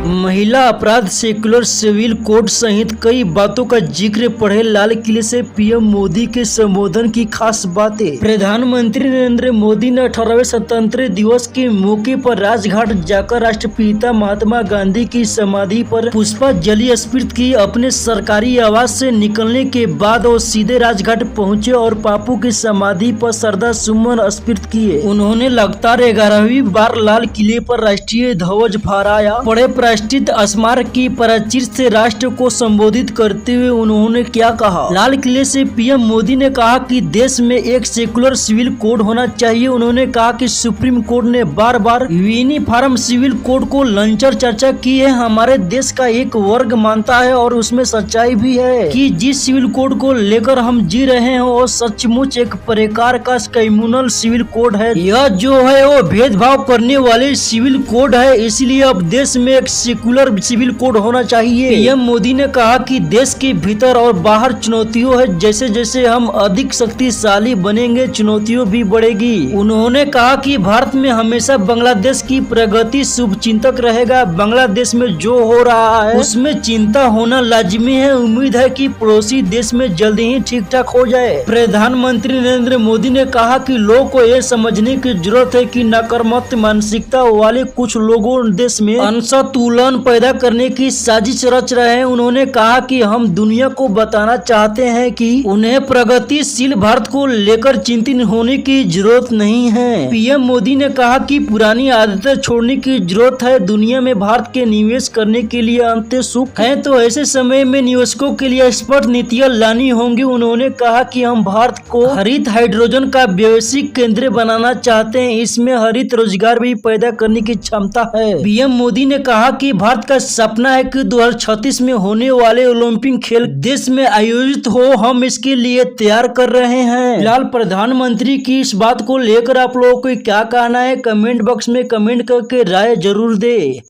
महिला अपराध, secular civil code सहित कई बातों का जिक्र। पढ़े लाल किले से पीएम मोदी के संबोधन की खास बातें। प्रधानमंत्री नरेंद्र मोदी ने 18वें स्वतंत्रता दिवस के मौके पर राजघाट जाकर राष्ट्रपिता महात्मा गांधी की समाधि पर पुष्पांजलि अर्पित की। अपने सरकारी आवास से निकलने के बाद वो सीधे राजघाट पहुंचे और बापू की समाधि पर श्रद्धा सुमन अर्पित किए। उन्होंने लगातार 11वीं बार लाल किले पर राष्ट्रीय ध्वज फहराया। बड़े प्रतिष्ठित स्मारक की प्राचीर से राष्ट्र को संबोधित करते हुए उन्होंने क्या कहा। लाल किले से पीएम मोदी ने कहा कि देश में एक सेकुलर सिविल कोड होना चाहिए। उन्होंने कहा कि सुप्रीम कोर्ट ने बार बार यूनिफॉर्म सिविल कोड को लंचर चर्चा की है। हमारे देश का एक वर्ग मानता है और उसमें सच्चाई भी है कि जिस सिविल कोड को लेकर हम जी रहे हैं वो सचमुच एक प्रकार का कम्युनल सिविल कोड है। यह जो है वो भेदभाव करने वाले सिविल कोड है। इसलिए अब देश में एक सेकुलर सिविल कोड होना चाहिए। पीएम मोदी ने कहा कि देश के भीतर और बाहर चुनौतियों है। जैसे जैसे हम अधिक शक्तिशाली बनेंगे चुनौतियों भी बढ़ेगी। उन्होंने कहा कि भारत में हमेशा बांग्लादेश की प्रगति शुभचिंतक रहेगा। बांग्लादेश में जो हो रहा है उसमें चिंता होना लाजिमी है। उम्मीद है कि पड़ोसी देश में जल्द ही ठीक ठाक हो जाए। प्रधानमंत्री नरेंद्र मोदी ने कहा कि लोगों को यह समझने की जरूरत है कि नकारात्मक मानसिकता वाले कुछ लोगों देश में असंतुलन पैदा करने की साजिश रच रहे हैं। उन्होंने कहा कि हम दुनिया को बताना चाहते हैं कि उन्हें प्रगतिशील भारत को लेकर चिंतित होने की जरूरत नहीं है। पीएम मोदी ने कहा कि पुरानी आदतें छोड़ने की जरूरत है। दुनिया में भारत के निवेश करने के लिए अंत सुख है, तो ऐसे समय में निवेशकों के लिए स्पष्ट नीतियां लानी होंगी। उन्होंने कहा कि हम भारत को हरित हाइड्रोजन का वैश्विक केंद्र बनाना चाहते हैं। इसमें हरित रोजगार भी पैदा करने की क्षमता है। पीएम मोदी ने कहा कि भारत का सपना है कि 2036 में होने वाले ओलंपिक खेल देश में आयोजित हो। हम इसके लिए तैयार कर रहे हैं। फिलहाल प्रधानमंत्री की इस बात को लेकर आप लोगों को क्या कहना है, कमेंट बॉक्स में कमेंट करके राय जरूर दे।